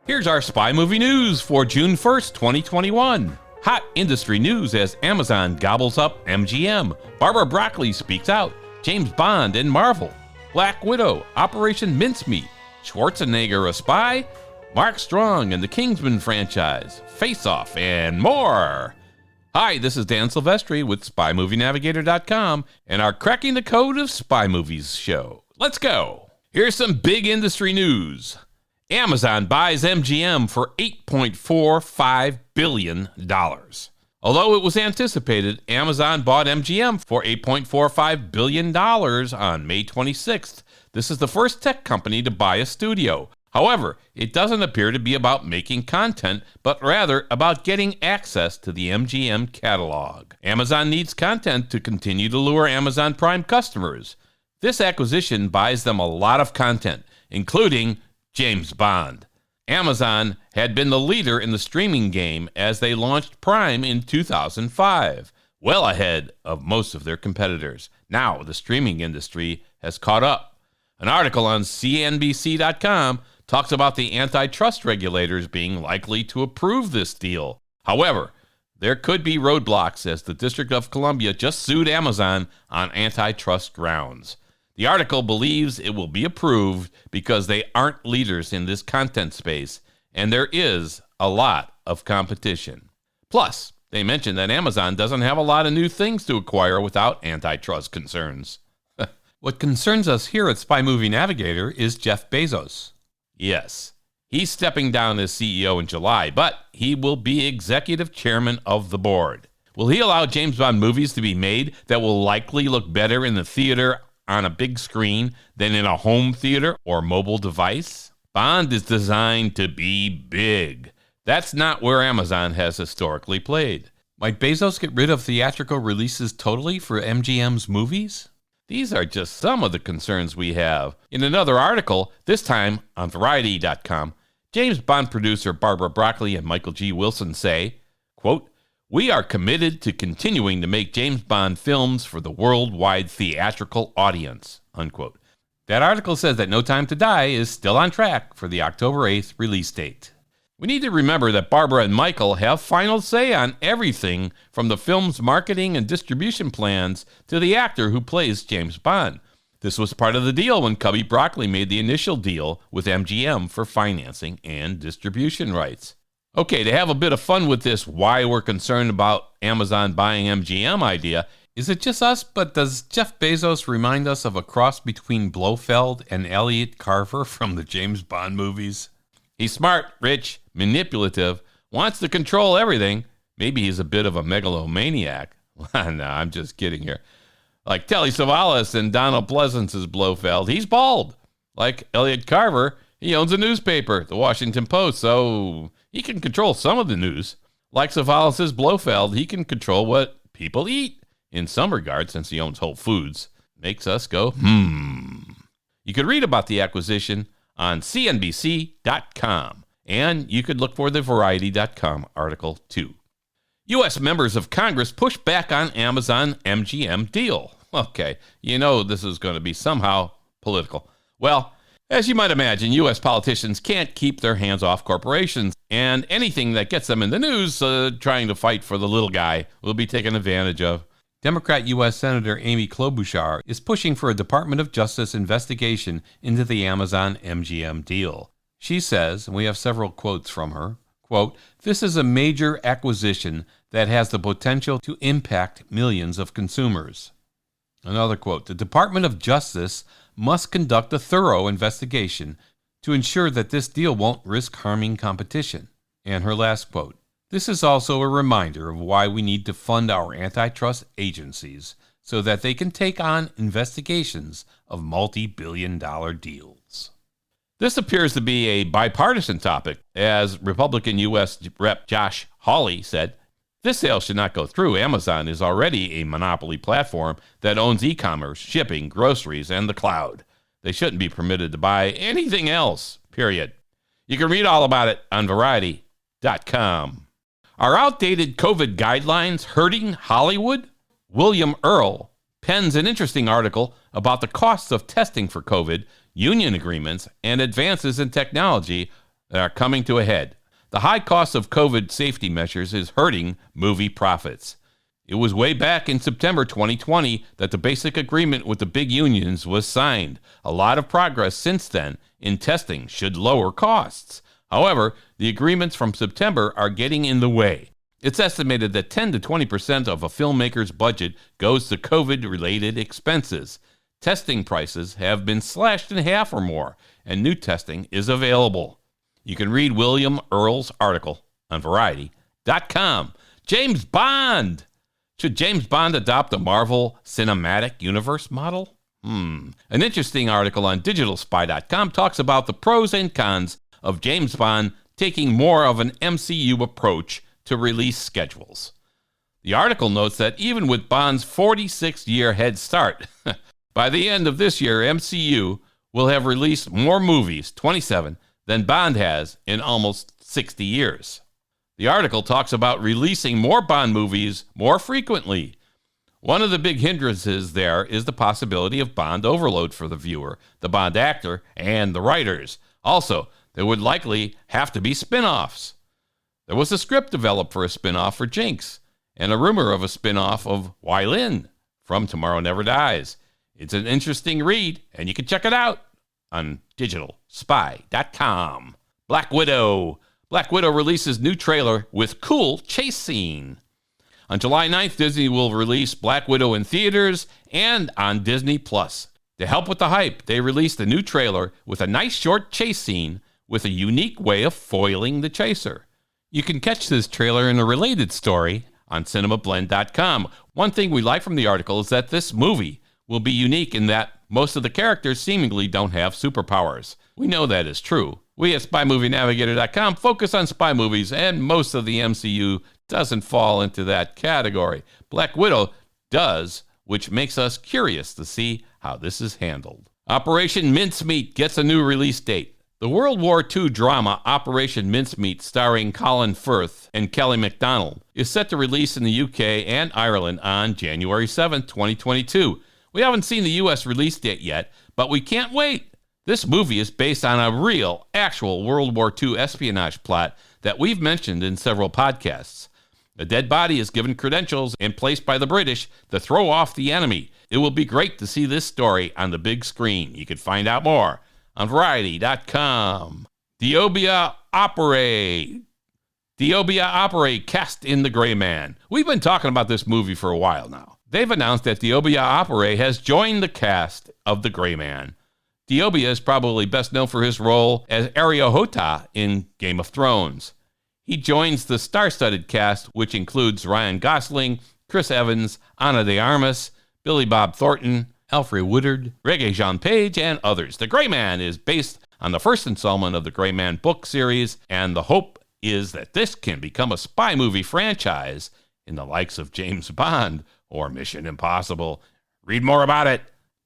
Here's our spy movie news for June 1st, 2021. Hot industry news as Amazon gobbles up MGM. Barbara Broccoli speaks out. James Bond and Marvel. Black Widow, Operation Mincemeat. Schwarzenegger a spy. Mark Strong and the Kingsman franchise. Face Off and more. Hi, this is Dan Silvestri with SpyMovieNavigator.com and our Cracking the Code of Spy Movies show. Let's go. Here's some big industry news. Amazon buys MGM for $8.45 billion. Although it was anticipated, Amazon bought MGM for $8.45 billion on May 26th. This is the first tech company to buy a studio. However, it doesn't appear to be about making content, but rather about getting access to the MGM catalog. Amazon needs content to continue to lure Amazon Prime customers. This acquisition buys them a lot of content, including James Bond. Amazon had been the leader in the streaming game as they launched Prime in 2005, well ahead of most of their competitors. Now the streaming industry has caught up. An article on CNBC.com talks about the antitrust regulators being likely to approve this deal. However, there could be roadblocks as the District of Columbia just sued Amazon on antitrust grounds. The article believes it will be approved because they aren't leaders in this content space, and there is a lot of competition. Plus, they mention that Amazon doesn't have a lot of new things to acquire without antitrust concerns. What concerns us here at Spy Movie Navigator is Jeff Bezos. Yes, he's stepping down as CEO in July, but he will be executive chairman of the board. Will he allow James Bond movies to be made that will likely look better in the theater on a big screen than in a home theater or mobile device? Bond is designed to be big. That's not where Amazon has historically played. Might Bezos get rid of theatrical releases totally for MGM's movies? These are just some of the concerns we have. In another article, this time on Variety.com, James Bond producer Barbara Broccoli and Michael G. Wilson say, quote, "We are committed to continuing to make James Bond films for the worldwide theatrical audience," unquote. That article says that No Time to Die is still on track for the October 8th release date. We need to remember that Barbara and Michael have final say on everything from the film's marketing and distribution plans to the actor who plays James Bond. This was part of the deal when Cubby Broccoli made the initial deal with MGM for financing and distribution rights. Okay, to have a bit of fun with this why we're concerned about Amazon buying MGM idea, is it just us, but does Jeff Bezos remind us of a cross between Blofeld and Elliot Carver from the James Bond movies? He's smart, rich, manipulative, wants to control everything. Maybe he's a bit of a megalomaniac. No, I'm just kidding here. Like Telly Savalas and Donald Pleasance's Blofeld, he's bald. Like Elliot Carver, he owns a newspaper, the Washington Post, so he can control some of the news. Like Savalas' Blofeld, he can control what people eat. In some regard, since he owns Whole Foods, makes us go, You could read about the acquisition on CNBC.com, and you could look for the Variety.com article too. U.S. members of Congress push back on Amazon MGM deal. Okay, you know this is going to be somehow political. Well, as you might imagine, U.S. politicians can't keep their hands off corporations, and anything that gets them in the news trying to fight for the little guy will be taken advantage of. Democrat U.S. Senator Amy Klobuchar is pushing for a Department of Justice investigation into the Amazon MGM deal. She says, and we have several quotes from her, quote, "This is a major acquisition that has the potential to impact millions of consumers." Another quote, "The Department of Justice must conduct a thorough investigation to ensure that this deal won't risk harming competition." And her last quote, "This is also a reminder of why we need to fund our antitrust agencies so that they can take on investigations of multi-billion-dollar deals." This appears to be a bipartisan topic, as Republican U.S. Rep. Josh Hawley said, "This sale should not go through. Amazon is already a monopoly platform that owns e-commerce, shipping, groceries, and the cloud. They shouldn't be permitted to buy anything else, period." You can read all about it on Variety.com. Are outdated COVID guidelines hurting Hollywood? William Earl pens an interesting article about the costs of testing for COVID, union agreements, and advances in technology that are coming to a head. The high cost of COVID safety measures is hurting movie profits. It was way back in September 2020 that the basic agreement with the big unions was signed. A lot of progress since then in testing should lower costs. However, the agreements from September are getting in the way. It's estimated that 10 to 20% of a filmmaker's budget goes to COVID-related expenses. Testing prices have been slashed in half or more, and new testing is available. You can read William Earle's article on Variety.com. James Bond! Should James Bond adopt a Marvel Cinematic Universe model? An interesting article on DigitalSpy.com talks about the pros and cons of James Bond taking more of an MCU approach to release schedules. The article notes that even with Bond's 46-year head start, by the end of this year, MCU will have released more movies, 27, than Bond has in almost 60 years. The article talks about releasing more Bond movies more frequently. One of the big hindrances there is the possibility of Bond overload for the viewer, the Bond actor, and the writers. Also, there would likely have to be spin-offs. There was a script developed for a spin-off for Jinx, and a rumor of a spin-off of Wai-Lin from Tomorrow Never Dies. It's an interesting read, and you can check it out on DigitalSpy.com. Black Widow. Black Widow releases new trailer with cool chase scene. On July 9th, Disney will release Black Widow in theaters and on Disney+. To help with the hype, they released a new trailer with a nice short chase scene with a unique way of foiling the chaser. You can catch this trailer in a related story on cinemablend.com. One thing we like from the article is that this movie will be unique in that most of the characters seemingly don't have superpowers. We know that is true. We at SpyMovieNavigator.com focus on spy movies, and most of the MCU doesn't fall into that category. Black Widow does, which makes us curious to see how this is handled. Operation Mincemeat gets a new release date. The World War II drama Operation Mincemeat, starring Colin Firth and Kelly MacDonald, is set to release in the UK and Ireland on January 7, 2022. We haven't seen the US release date yet, but we can't wait. This movie is based on a real, actual World War II espionage plot that we've mentioned in several podcasts. A dead body is given credentials and placed by the British to throw off the enemy. It will be great to see this story on the big screen. You can find out more on Variety.com. Diobia Opere cast in The Gray Man. We've been talking about this movie for a while now. They've announced that Diobia Opere has joined the cast of The Gray Man. Diobia is probably best known for his role as Ariohota in Game of Thrones. He joins the star-studded cast, which includes Ryan Gosling, Chris Evans, Ana de Armas, Billy Bob Thornton, Alfred Woodard, Regé-Jean Page, and others. The Gray Man is based on the first installment of the Gray Man book series, and the hope is that this can become a spy movie franchise in the likes of James Bond or Mission Impossible. Read more about it.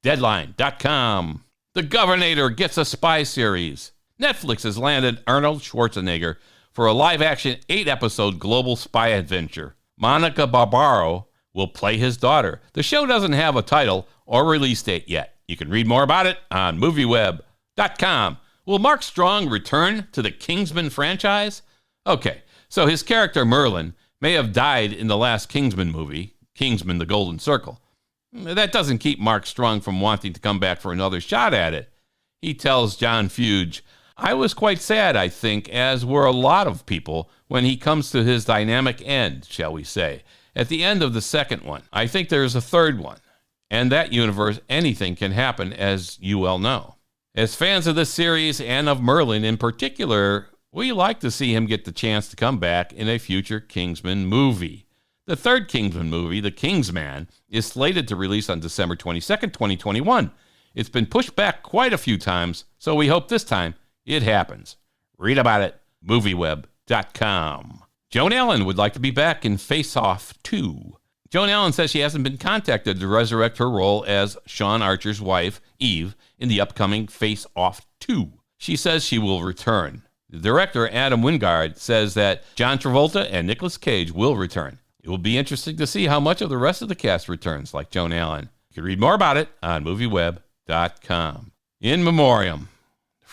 Deadline.com. The Governator gets a spy series. Netflix has landed Arnold Schwarzenegger for a live-action 8-episode global spy adventure. Monica Barbaro will play his daughter. The show doesn't have a title or release date yet. You can read more about it on movieweb.com. Will Mark Strong return to the Kingsman franchise? Okay, so his character Merlin may have died in the last Kingsman movie, Kingsman: The Golden Circle. That doesn't keep Mark Strong from wanting to come back for another shot at it. He tells John Fuge, "I was quite sad, I think, as were a lot of people, when he comes to his dynamic end, shall we say. At the end of the second one, I think there is a third one. And that universe, anything can happen, as you well know." As fans of this series and of Merlin in particular, we like to see him get the chance to come back in a future Kingsman movie. The third Kingsman movie, The Kingsman, is slated to release on December 22nd, 2021. It's been pushed back quite a few times, so we hope this time it happens. Read about it, movieweb.com. Joan Allen would like to be back in Face Off 2. Joan Allen says she hasn't been contacted to resurrect her role as Sean Archer's wife, Eve, in the upcoming Face Off 2. She says she will return. The director, Adam Wingard, says that John Travolta and Nicolas Cage will return. It will be interesting to see how much of the rest of the cast returns, like Joan Allen. You can read more about it on movieweb.com. In Memoriam.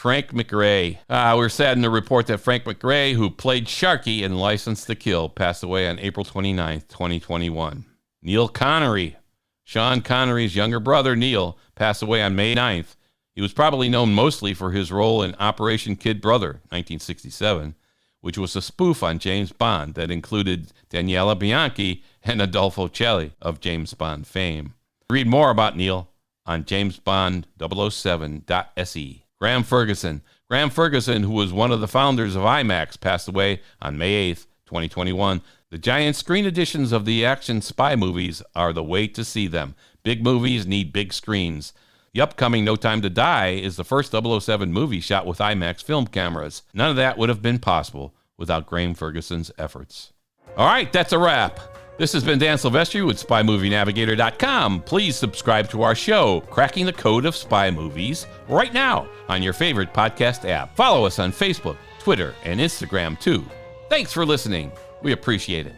Frank McRae. We're saddened to report that Frank McRae, who played Sharky in License to Kill, passed away on April 29th, 2021. Neil Connery. Sean Connery's younger brother, Neil, passed away on May 9th. He was probably known mostly for his role in Operation Kid Brother, 1967, which was a spoof on James Bond that included Daniela Bianchi and Adolfo Celli of James Bond fame. Read more about Neil on jamesbond007.se. Graham Ferguson. Graham Ferguson, who was one of the founders of IMAX, passed away on May 8th, 2021. The giant screen editions of the action spy movies are the way to see them. Big movies need big screens. The upcoming No Time to Die is the first 007 movie shot with IMAX film cameras. None of that would have been possible without Graham Ferguson's efforts. All right, that's a wrap. This has been Dan Silvestri with SpyMovieNavigator.com. Please subscribe to our show, Cracking the Code of Spy Movies, right now on your favorite podcast app. Follow us on Facebook, Twitter, and Instagram, too. Thanks for listening. We appreciate it.